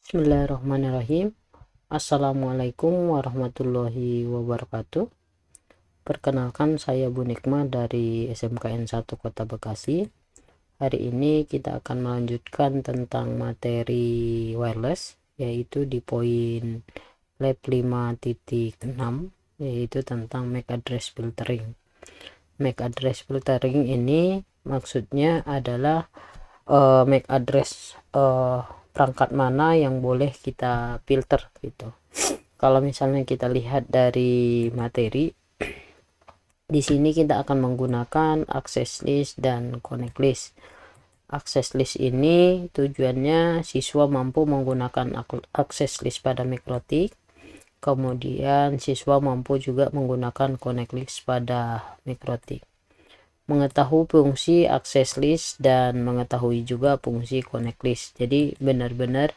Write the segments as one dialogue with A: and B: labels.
A: Bismillahirrahmanirrahim. Assalamualaikum warahmatullahi wabarakatuh. Perkenalkan, saya Bu Nikma dari SMKN 1 Kota Bekasi. Hari ini kita akan melanjutkan tentang materi wireless, yaitu di poin lab 5.6, yaitu tentang MAC address filtering. MAC address filtering ini maksudnya adalah MAC address perangkat mana yang boleh kita filter gitu. Kalau misalnya kita lihat dari materi, di sini kita akan menggunakan access list dan connect list. Access list ini tujuannya siswa mampu menggunakan access list pada mikrotik, kemudian siswa mampu juga menggunakan connect list pada mikrotik. Mengetahui fungsi access list dan mengetahui juga fungsi connect list. Jadi benar-benar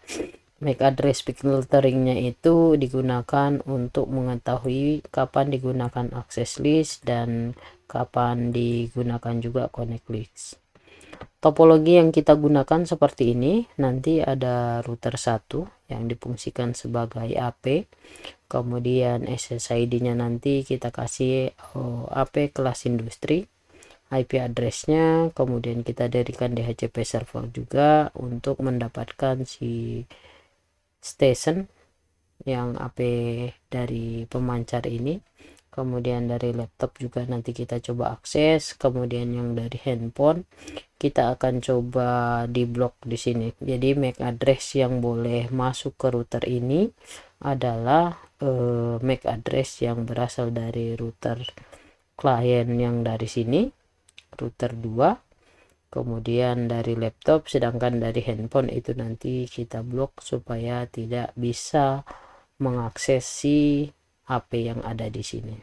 A: MAC address filteringnya itu digunakan untuk mengetahui kapan digunakan access list dan kapan digunakan juga connect list. Topologi yang kita gunakan seperti ini. Nanti ada router 1 yang difungsikan sebagai AP, kemudian SSID-nya nanti kita kasih AP kelas industri, IP address-nya, kemudian kita dirikan DHCP server juga untuk mendapatkan si station yang AP dari pemancar ini. Kemudian dari laptop juga nanti kita coba akses, kemudian yang dari handphone kita akan coba di blok di sini. Jadi MAC address yang boleh masuk ke router ini adalah MAC address yang berasal dari router klien yang dari sini, router 2, kemudian dari laptop, sedangkan dari handphone itu nanti kita blok supaya tidak bisa mengakses si HP yang ada di sini.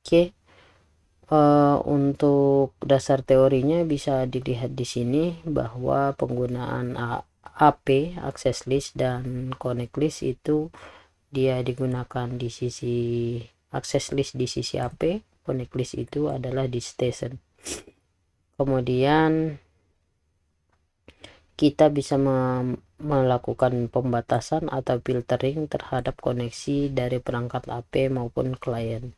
A: Oke. Untuk dasar teorinya bisa dilihat di sini bahwa penggunaan AP access list dan connect list itu dia digunakan di sisi access list di sisi AP, connect list itu adalah di station. Kemudian kita bisa melakukan pembatasan atau filtering terhadap koneksi dari perangkat AP maupun klien.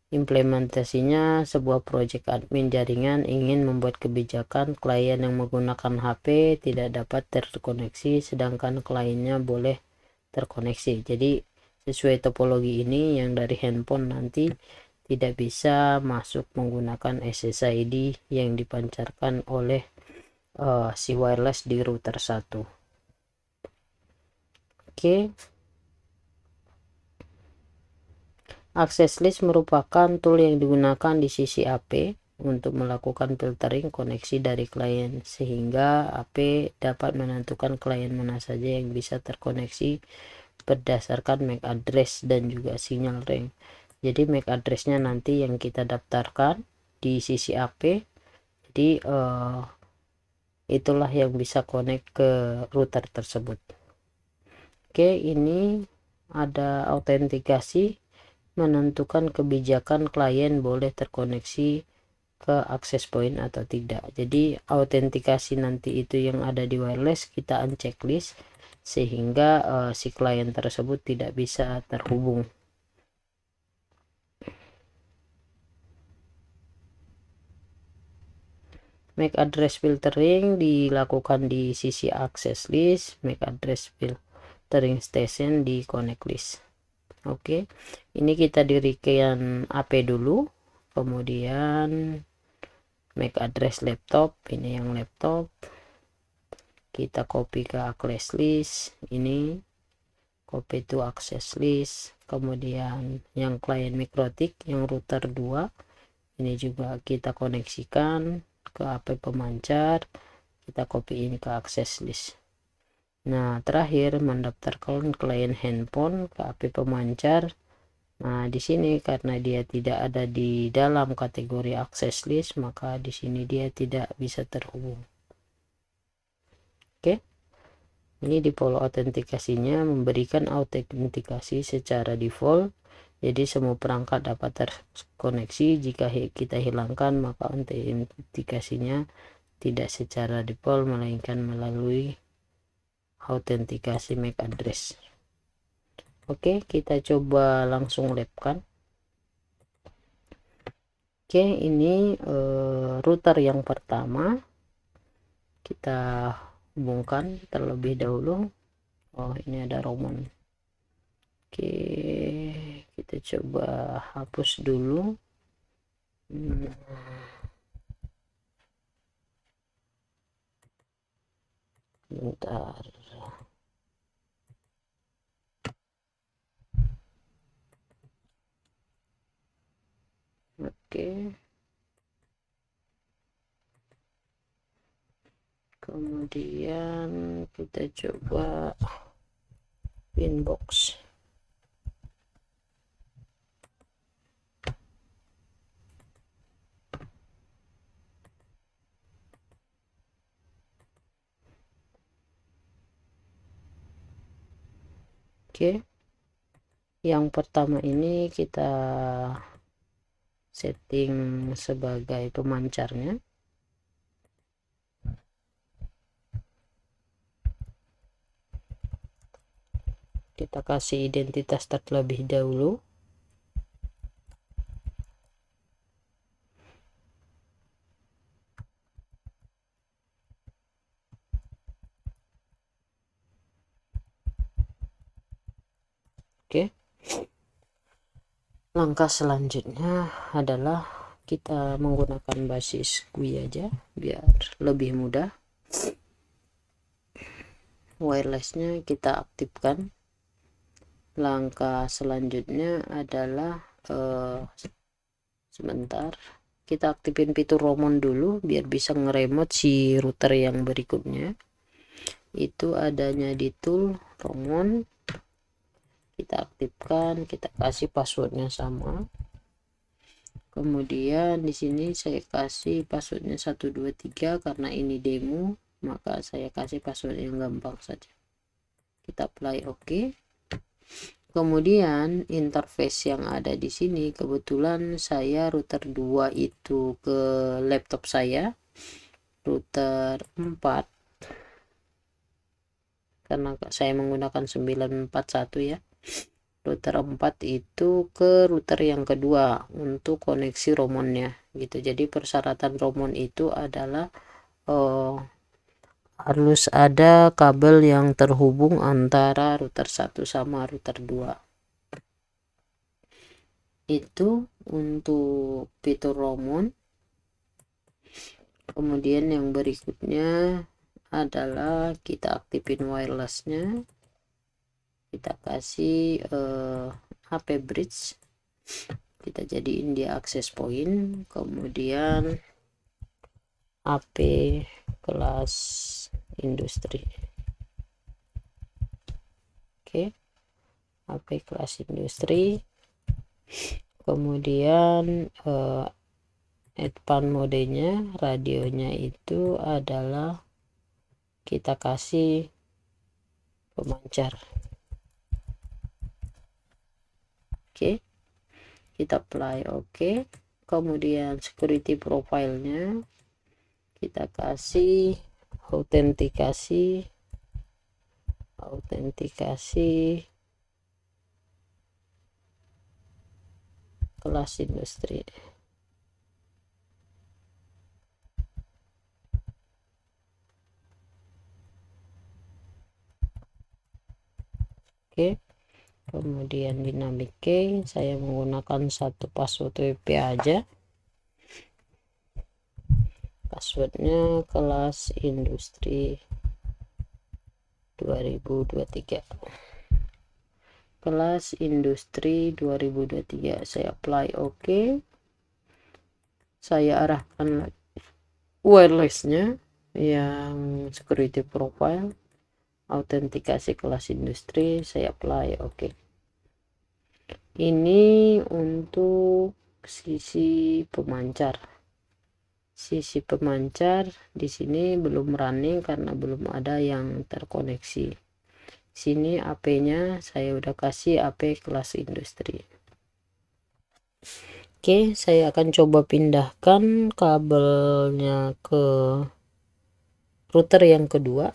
A: Implementasinya, sebuah proyek admin jaringan ingin membuat kebijakan klien yang menggunakan HP tidak dapat terkoneksi sedangkan kliennya boleh terkoneksi. Jadi sesuai topologi ini yang dari handphone nanti tidak bisa masuk menggunakan SSID yang dipancarkan oleh si wireless di router 1. Oke. Access list merupakan tool yang digunakan di sisi AP untuk melakukan filtering koneksi dari klien, sehingga AP dapat menentukan klien mana saja yang bisa terkoneksi berdasarkan MAC address dan juga sinyal ring. Jadi MAC addressnya nanti yang kita daftarkan di sisi AP. Jadi itulah yang bisa connect ke router tersebut. Oke, ini ada autentikasi, menentukan kebijakan klien boleh terkoneksi ke access point atau tidak. Jadi autentikasi nanti itu yang ada di wireless kita unchecklist sehingga si klien tersebut tidak bisa terhubung. MAC address filtering dilakukan di sisi access list, MAC address filtering station di connect list. Oke, ini kita dirikan AP dulu, kemudian MAC address laptop, ini yang laptop, kita copy ke access list, ini copy to access list, kemudian yang klien mikrotik yang router 2 ini juga kita koneksikan ke AP pemancar, kita copy ini ke access list. Nah, terakhir mendaftarkan klien handphone ke AP pemancar. Nah, di sini karena dia tidak ada di dalam kategori access list, maka di sini dia tidak bisa terhubung. Oke. Ini di follow autentikasinya memberikan autentikasi secara default. Jadi semua perangkat dapat terkoneksi. Jika kita hilangkan maka autentikasinya tidak secara default melainkan melalui autentikasi MAC address. Oke, kita coba langsung labkan. Oke, ini router yang pertama kita hubungkan terlebih dahulu. Oh, ini ada Roman. Oke, kita coba hapus dulu. Bentar. Oke. Kemudian kita coba inbox. Oke, yang pertama ini kita setting sebagai pemancarnya. Kita kasih identitas terlebih dahulu. Oke, langkah selanjutnya adalah kita menggunakan basis GUI aja biar lebih mudah. Wirelessnya kita aktifkan. Langkah selanjutnya adalah sebentar, kita aktifin fitur Roman dulu biar bisa ngeremote si router yang berikutnya. Itu adanya di tool Roman. Kita aktifkan, kita kasih passwordnya sama. Kemudian di sini saya kasih passwordnya 123 karena ini demo, maka saya kasih password yang gampang saja. Kita apply OK. Kemudian interface yang ada di sini, kebetulan saya router 2 itu ke laptop saya, router 4 karena saya menggunakan 941 ya. Router 4 itu ke router yang kedua untuk koneksi Romonnya gitu. Jadi persyaratan Romon itu adalah harus ada kabel yang terhubung antara router 1 sama router 2. Itu untuk fitur Romon. Kemudian yang berikutnya adalah kita aktifin wirelessnya. Kita kasih HP bridge, kita jadiin dia access point. Kemudian HP kelas industri. Oke, HP kelas industri. Kemudian advanced modenya, radionya itu adalah kita kasih pemancar. Oke, kita apply OK. Kemudian security profile-nya kita kasih autentikasi kelas industri. Oke, kemudian dynamic key saya menggunakan satu password WP aja. Passwordnya kelas industri 2023. Kelas industri 2023. Saya apply OK. Saya arahkan wirelessnya yang security profile, autentikasi kelas industri, saya apply OK. Ini untuk sisi pemancar. Sisi pemancar di sini belum running karena belum ada yang terkoneksi. Sini AP-nya saya udah kasih AP kelas industri. Oke, saya akan coba pindahkan kabelnya ke router yang kedua.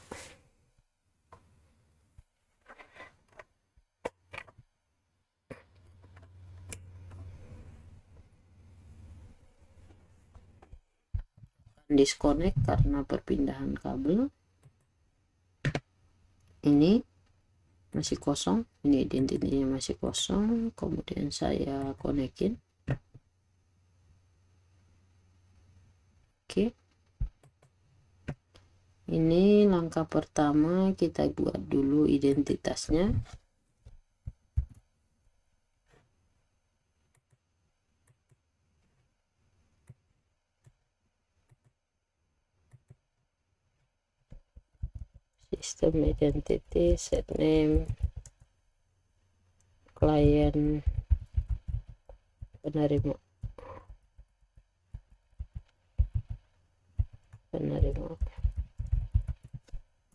A: Disconnect karena perpindahan kabel. Ini masih kosong, ini identitinya masih kosong, kemudian saya konekin. Oke, ini langkah pertama, kita buat dulu identitasnya. System identity, set name, client penerima.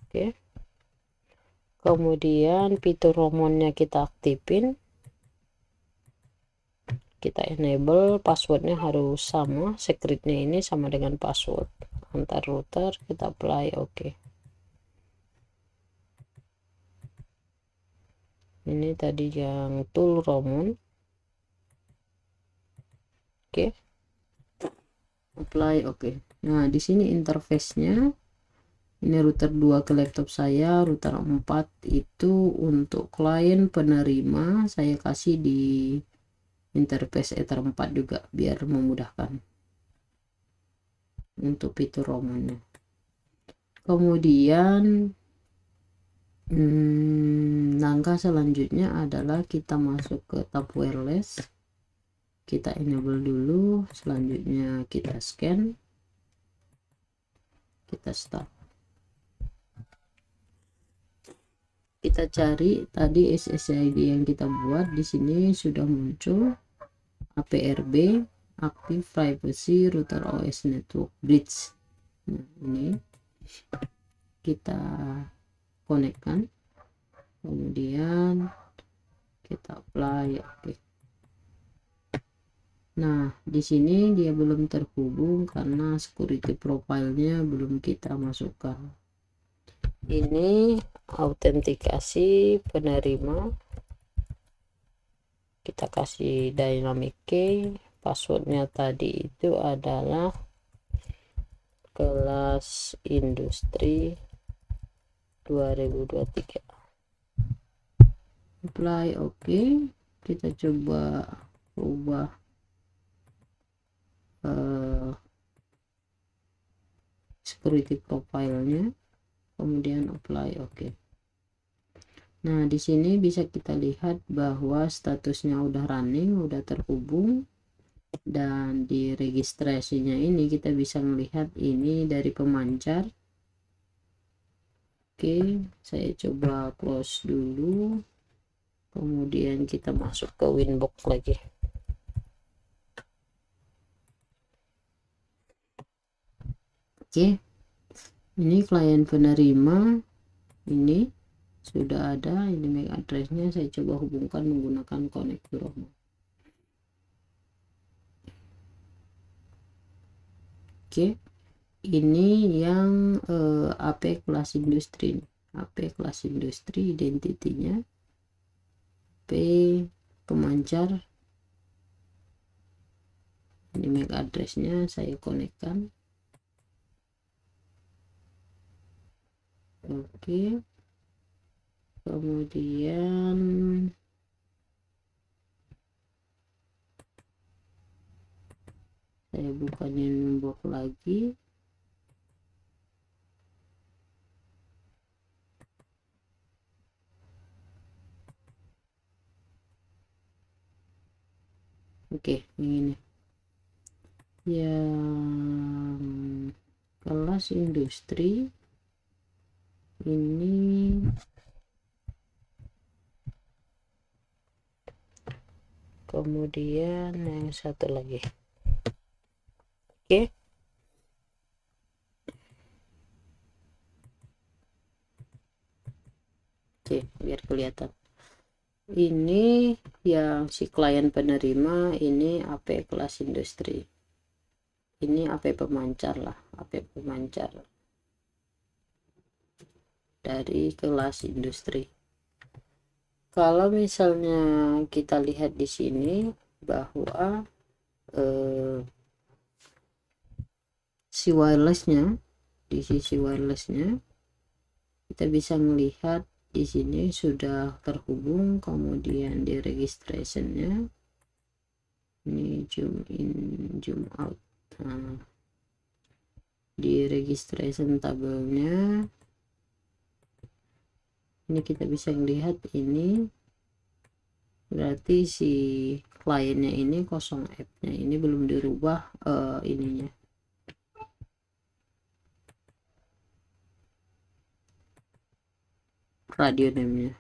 A: Oke, kemudian fitur romonnya kita aktifin, kita enable, passwordnya harus sama, secretnya ini sama dengan password antar router, kita apply. Oke, ini tadi yang tool romon. Oke, apply. Oke, nah di sini interface-nya ini router 2 ke laptop saya, router 4 itu untuk klien penerima, saya kasih di interface Ether 4 juga biar memudahkan untuk fitur romannya. Kemudian langkah selanjutnya adalah kita masuk ke tab wireless, kita enable dulu, selanjutnya kita scan, kita start, kita cari tadi SSID yang kita buat. Di sini sudah muncul APRB, Active Privacy Router OS Network Bridge. Nah, ini kita konekkan, kemudian kita apply. Oke, nah di sini dia belum terhubung karena security profile-nya belum kita masukkan. Ini autentikasi penerima, kita kasih dynamic key, passwordnya tadi itu adalah kelas industri 2023. Apply. Oke, kita coba ubah security profile-nya, kemudian apply. Oke, nah di sini bisa kita lihat bahwa statusnya udah running, udah terhubung, dan di registrasinya ini kita bisa melihat ini dari pemancar. Oke, saya coba close dulu, kemudian kita masuk ke Winbox lagi. Oke, ini klien penerima, ini sudah ada, ini MAC address-nya. Saya coba hubungkan menggunakan konektor Romo. Oke, ini yang AP kelas industri, AP kelas industri, identitinya AP pemancar, ini MAC address-nya, saya konekkan. Oke, kemudian saya buka Winbox lagi. Oke, ini yang kelas industri ini kemudian yang satu lagi. Oke, biar kelihatan, ini yang si klien penerima, ini AP kelas industri, ini AP pemancar lah, AP pemancar. dari kelas industri. Kalau misalnya kita lihat di sini bahwa si wirelessnya, di sisi wirelessnya kita bisa melihat di sini sudah terhubung. Kemudian di registrationnya ini zoom in zoom out. Nah, di registration tabelnya ini kita bisa melihat ini berarti si kliennya ini 0F nya ini belum dirubah ininya, radio name-nya.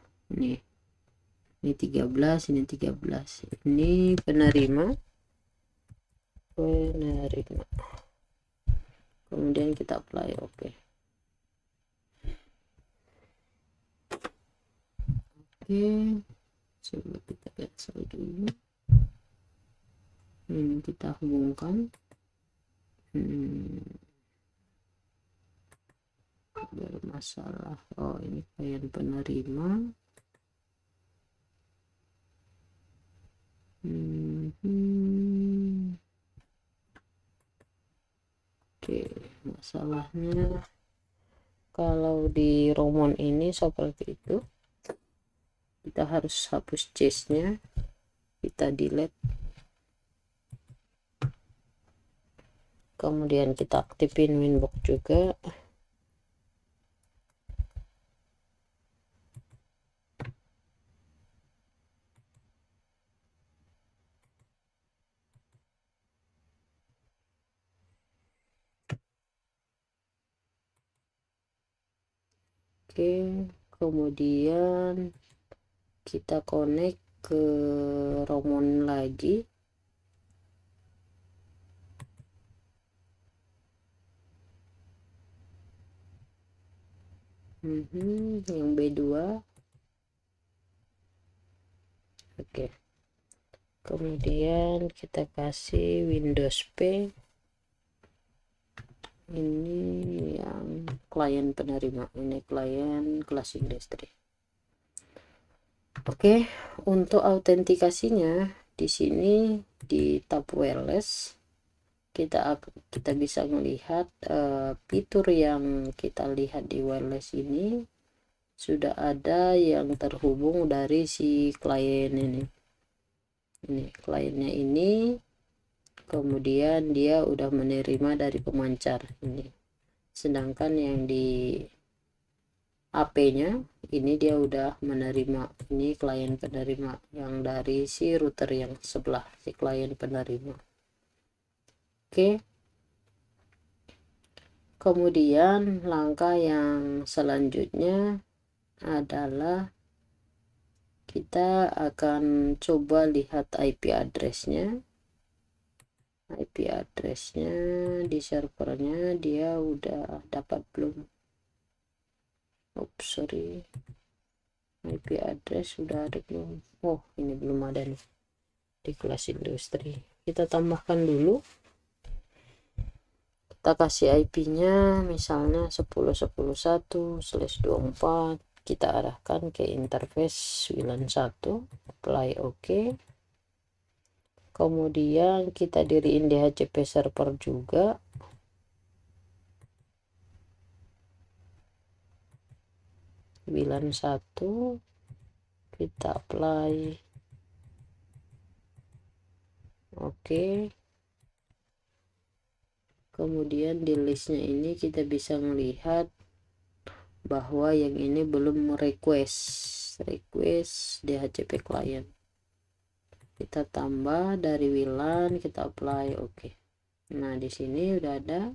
A: Ini 13, ini 13, ini penerima. Kemudian kita apply oke. Coba kita cancel dulu. Ini kita hubungkan. Bermasalah. Oh, ini klien penerima. Oke, masalahnya kalau di Romon ini seperti itu. Kita harus hapus chase-nya, kita delete, kemudian kita aktifin winbox juga. Oke, kemudian kita connect ke Romon lagi. Yang B2. Oke. Kemudian kita kasih Windows P. Ini yang klien penerima, ini klien kelas industri. Oke, untuk autentikasinya di sini di tab wireless kita bisa melihat fitur yang kita lihat di wireless ini sudah ada yang terhubung dari si klien ini. Ini kliennya ini, kemudian dia udah menerima dari pemancar ini. Sedangkan yang di AP-nya ini dia udah menerima, ini klien penerima yang dari si router yang sebelah, si klien penerima. Oke, kemudian langkah yang selanjutnya adalah kita akan coba lihat IP address-nya. IP address-nya di servernya dia udah dapat belum? Oops, sorry. IP address sudah ada belum? Oh, ini belum ada nih di kelas industri. Kita tambahkan dulu. Kita kasih IP-nya misalnya 10.11.1/24. Kita arahkan ke interface WLAN 1. Apply OK. Kemudian kita diriin DHCP server juga. WLAN 1 kita apply oke. Kemudian di listnya ini kita bisa melihat bahwa yang ini belum request DHCP client. Kita tambah dari WLAN, kita apply oke. Nah di sini udah ada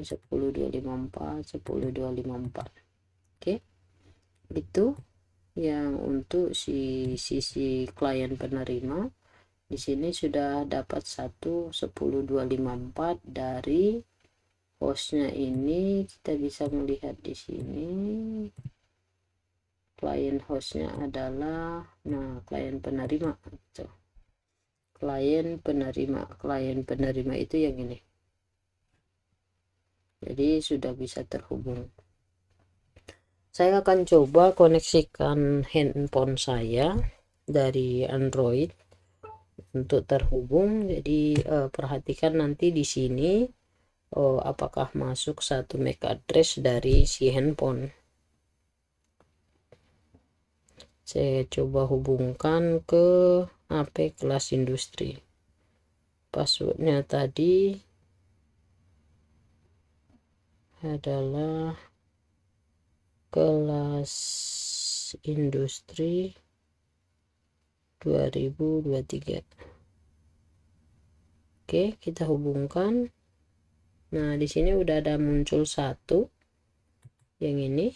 A: 10.254 10.254. Oke, itu yang untuk sisi klien penerima. Di sini sudah dapat 10.254 dari hostnya ini. Kita bisa melihat di sini klien hostnya adalah, nah klien penerima itu. Klien penerima itu yang ini. Jadi sudah bisa terhubung. Saya akan coba koneksikan handphone saya dari Android untuk terhubung. Jadi perhatikan nanti di sini apakah masuk satu MAC address dari si handphone. Saya coba hubungkan ke HP kelas industri. Passwordnya tadi adalah kelas industri 2023. Oke, kita hubungkan. Nah, di sini udah ada muncul satu yang ini.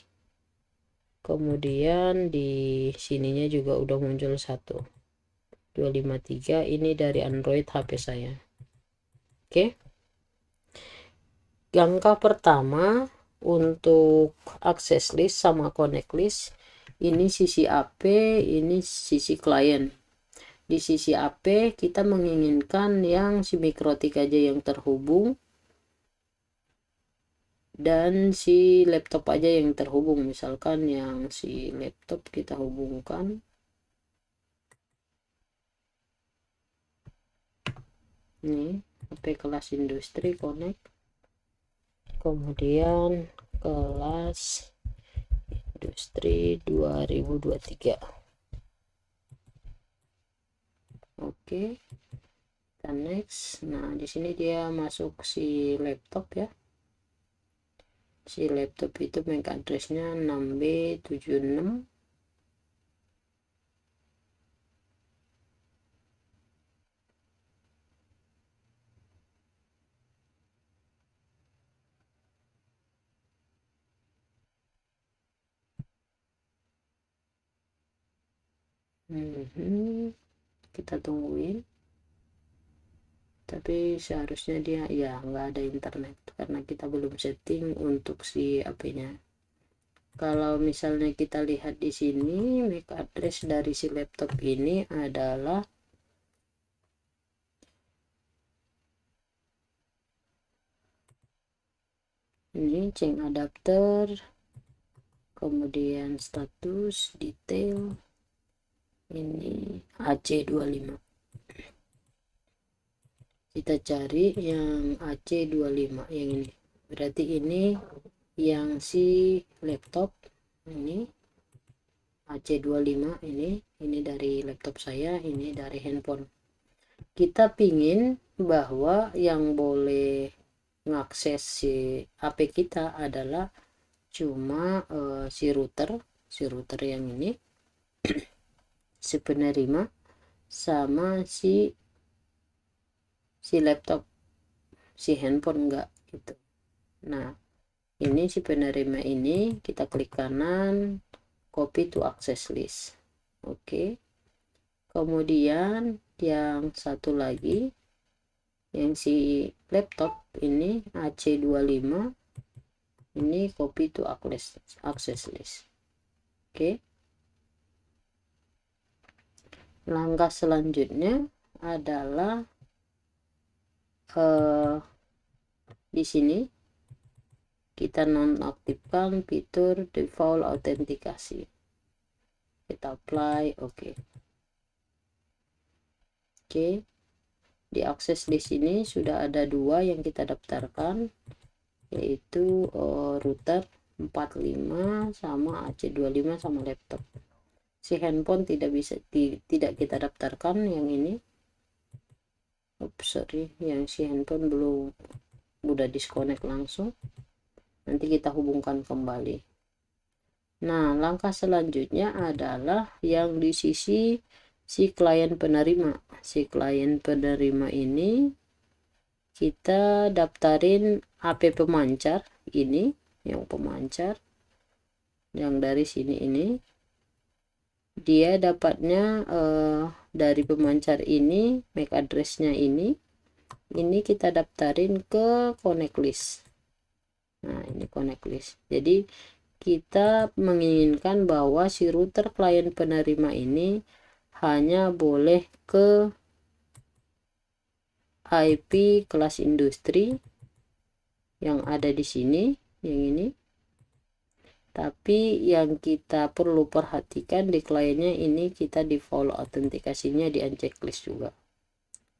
A: Kemudian di sininya juga udah muncul satu. 253 ini dari Android HP saya. Oke. Langkah pertama untuk akses list sama connect list, ini sisi AP, ini sisi klien. Di sisi AP kita menginginkan yang si mikrotik aja yang terhubung dan si laptop aja yang terhubung. Misalkan yang si laptop kita hubungkan, ini HP kelas industri connect, kemudian kelas industri 2023. Oke, kita next. Nah, di sini dia masuk si laptop ya. Si laptop itu MAC addressnya 6B76. Kita tungguin, tapi seharusnya dia ya nggak ada internet karena kita belum setting untuk si HP-nya. Kalau misalnya kita lihat di sini MAC address dari si laptop ini adalah ini change adapter, kemudian status detail, ini AC25. Kita cari yang AC25 yang ini, berarti ini yang si laptop, ini AC25, ini dari laptop saya, ini dari handphone. Kita pingin bahwa yang boleh ngakses si HP kita adalah cuma si router yang ini si penerima sama si laptop, si handphone enggak gitu. Nah, ini si penerima ini kita klik kanan, copy to access list. Oke. Kemudian yang satu lagi yang si laptop ini AC25, ini copy to access list. Oke. Langkah selanjutnya adalah di sini kita nonaktifkan fitur default autentikasi. Kita apply, oke. Di akses di sini sudah ada dua yang kita daftarkan, yaitu router 45 sama AC25 sama laptop. Si handphone tidak kita daftarkan yang ini. Yang si handphone belum, udah disconnect langsung. Nanti kita hubungkan kembali. Nah, langkah selanjutnya adalah yang di sisi si klien penerima. Si klien penerima ini kita daftarin HP pemancar, ini yang pemancar yang dari sini, ini dia dapatnya dari pemancar ini MAC addressnya ini kita daftarin ke connect list. Nah, ini connect list. Jadi kita menginginkan bahwa si router klien penerima ini hanya boleh ke IP kelas industri yang ada di sini, yang ini, Tapi yang kita perlu perhatikan di kliennya ini, kita default autentikasinya di unchecklist juga.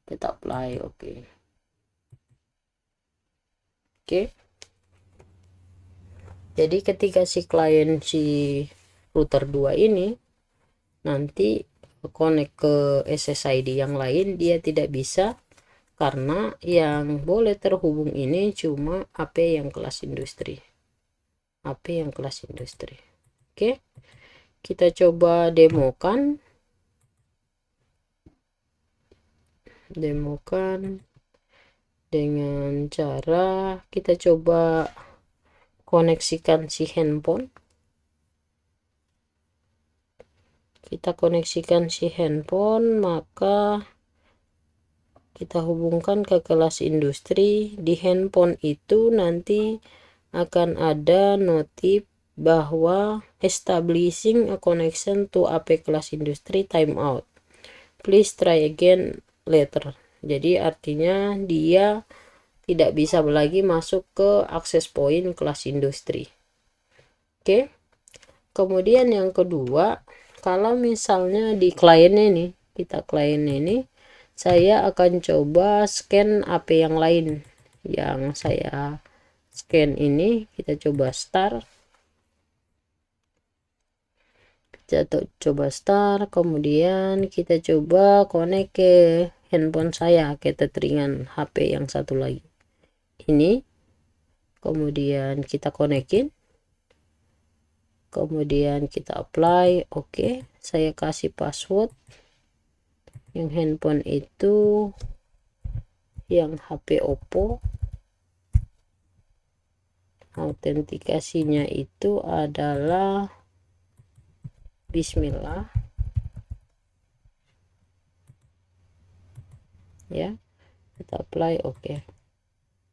A: Kita apply, oke. Jadi ketika si klien si router 2 ini nanti connect ke SSID yang lain, dia tidak bisa, karena yang boleh terhubung ini cuma AP yang kelas industri. Oke, kita coba demokan dengan cara kita coba koneksikan si handphone. Maka kita hubungkan ke kelas industri. Di handphone itu nanti akan ada notif bahwa establishing a connection to AP kelas industri timeout, please try again later. Jadi artinya dia tidak bisa lagi masuk ke access point kelas industri. Oke. Kemudian yang kedua, kalau misalnya di kliennya ini, saya akan coba scan AP yang lain. Yang saya scan ini, kita coba start. Kemudian kita coba connect ke handphone saya, ke tetheringan HP yang satu lagi. Ini, kemudian kita konekin. Kemudian kita apply, oke. Saya kasih password. Yang handphone itu yang HP Oppo. Autentikasinya itu adalah Bismillah, ya. Kita apply, oke.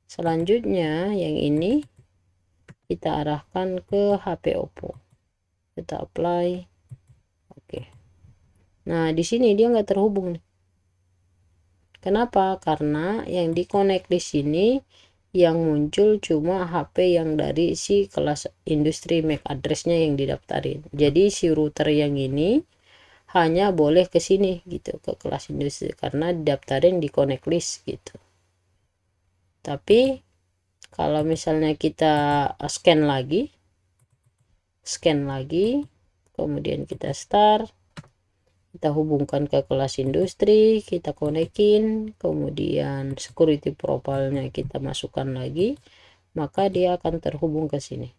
A: Selanjutnya yang ini kita arahkan ke HP Oppo. Kita apply, oke. Nah di sini dia nggak terhubung nih. Kenapa? Karena yang dikonek di sini yang muncul cuma HP yang dari si kelas industri MAC addressnya yang didaftarin. Jadi si router yang ini hanya boleh ke sini gitu, ke kelas industri, karena didaftarin di connect list gitu. Tapi kalau misalnya kita scan lagi, kemudian kita start, kita hubungkan ke kelas industri, kita konekin, kemudian security profile-nya kita masukkan lagi, maka dia akan terhubung ke sini.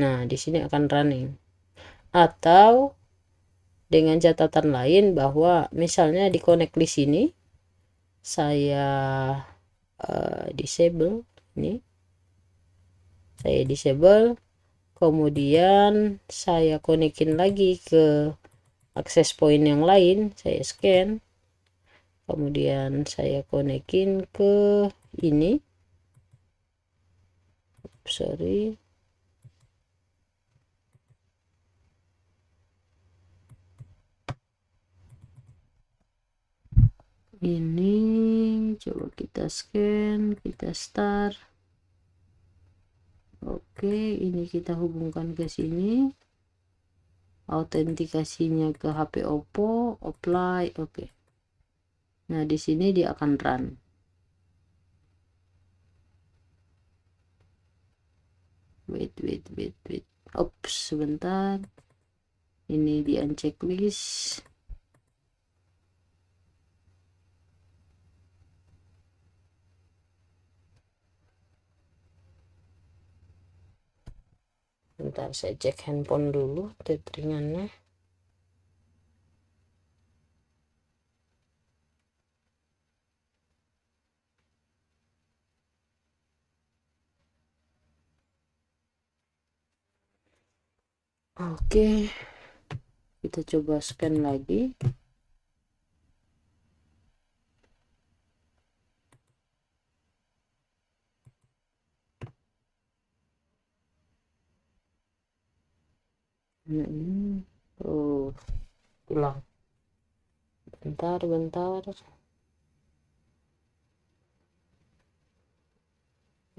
A: Nah, di sini akan running. Atau dengan catatan lain bahwa misalnya di connect di sini saya disable ini. Saya disable, kemudian saya konekin lagi ke access point yang lain, saya scan, kemudian saya konekin ke ini, ini coba kita scan, kita start, oke. Ini kita hubungkan ke sini, autentikasinya ke HP Oppo, apply, oke. Nah di sini dia akan run. Wait. Ops, sebentar. Ini di unchecklist. Bentar, saya cek handphone dulu tetheringannya. Oke, kita coba scan lagi. Nah, ini hilang. Bentar.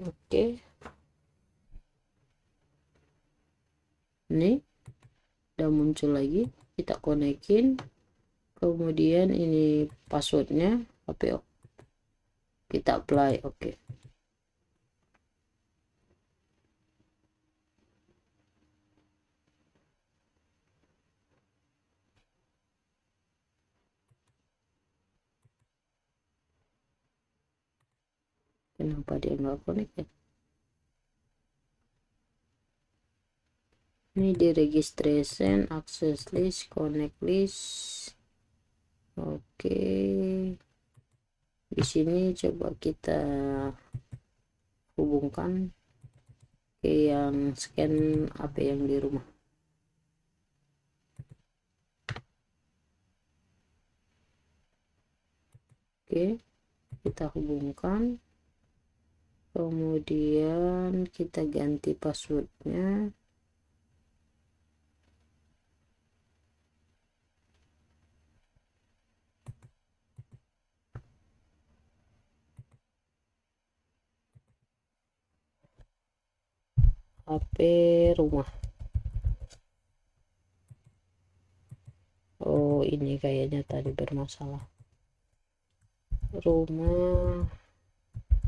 A: Oke. Ini udah muncul lagi, kita konekin, kemudian ini passwordnya HP, kita apply. Oke. Kenapa dia nggak connect ya? Ini di registration, access list, connect list. Oke, di sini coba kita hubungkan ke yang scan HP yang di rumah. Oke, kita hubungkan, kemudian kita ganti passwordnya. HP rumah. Oh, ini kayaknya tadi bermasalah. Rumah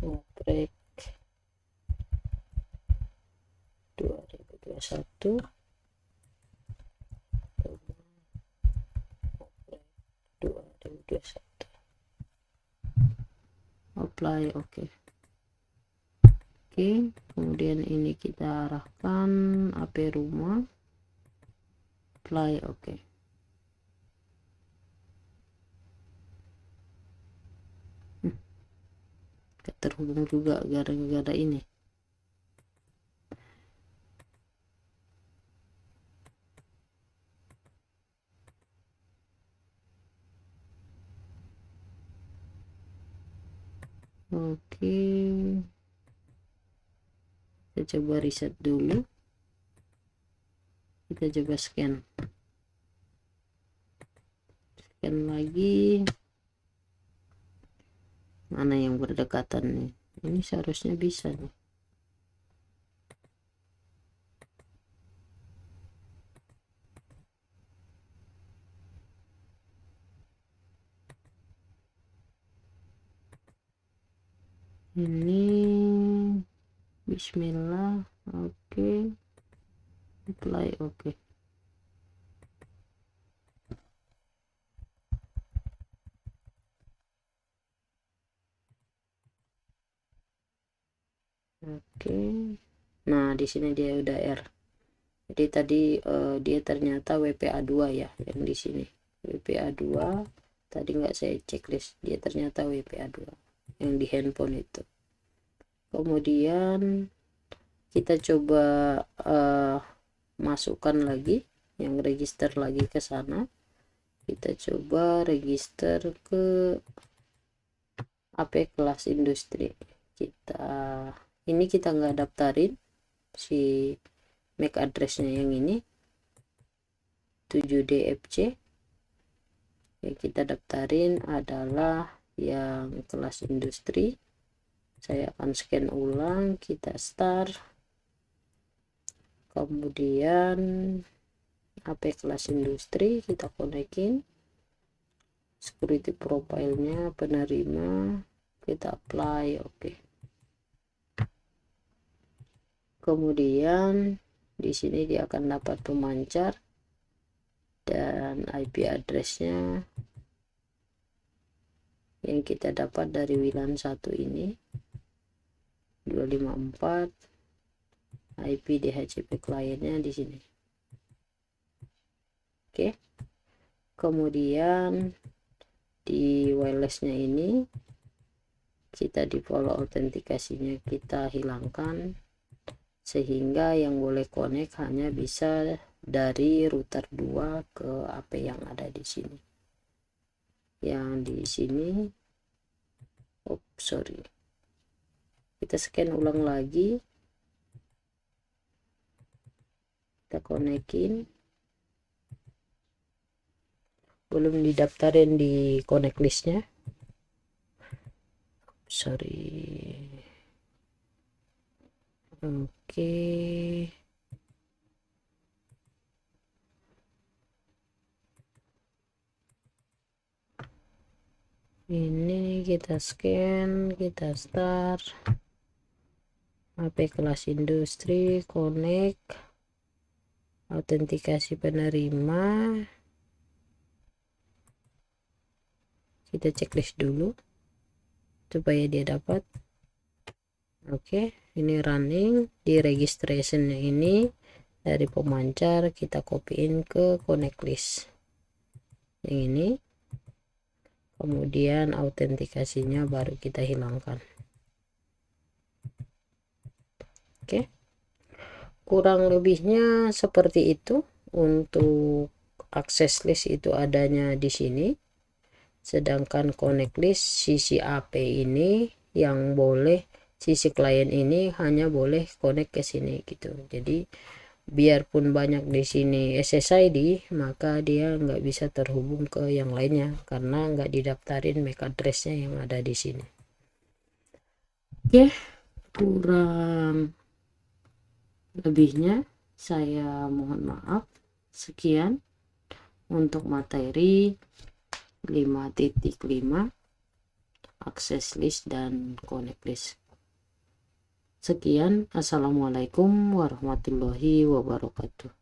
A: ngoprek 2021. Rumah ngoprek 2021. Apply. Oke. Oke, kemudian ini kita arahkan HP rumah, apply. Oke. Terhubung juga gara-gara ini. Oke, kita coba reset dulu, kita coba scan lagi, mana yang berdekatan nih. Ini seharusnya bisa nih. Ini bismillah. Oke, apply. Oke. Oke, nah di sini dia udah R. Jadi tadi dia ternyata WPA2 ya, yang di sini WPA2. Tadi nggak saya checklist, dia ternyata WPA2 yang di handphone itu. Kemudian kita coba masukkan lagi yang register lagi ke sana. Kita coba register ke AP kelas industri. Kita nggak daftarin si MAC addressnya yang ini 7DFC. Yang kita daftarin adalah yang kelas industri. Saya akan scan ulang, kita start, kemudian HP kelas industri kita konekin, security profile-nya penerima, kita apply. Oke. Kemudian di sini dia akan dapat pemancar dan IP addressnya yang kita dapat dari WLAN 1 ini 254, IP DHCP kliennya di sini. Oke. Kemudian di wirelessnya ini kita di follow autentikasinya kita hilangkan, sehingga yang boleh connect hanya bisa dari router 2 ke AP yang ada di sini. Yang di sini, sorry, kita scan ulang lagi, kita konekin, belum didaftarin di connect listnya, sorry. Oke, Ini kita scan, kita start HP kelas industri, connect, autentikasi penerima, kita checklist dulu supaya dia dapat. Oke, ini running. Di registrationnya ini dari pemancar kita copyin ke connect list yang ini, kemudian autentikasinya baru kita hilangkan. Oke, kurang lebihnya seperti itu. Untuk akses list itu adanya di sini, sedangkan connect list sisi AP ini yang boleh, sisi klien ini hanya boleh connect ke sini gitu. Jadi biarpun banyak di sini SSID, maka dia nggak bisa terhubung ke yang lainnya karena nggak didaftarin MAC addressnya yang ada di sini. Oke, kurang lebihnya saya mohon maaf. Sekian untuk materi 5.5 akses list dan connect list. Sekian, assalamualaikum warahmatullahi wabarakatuh.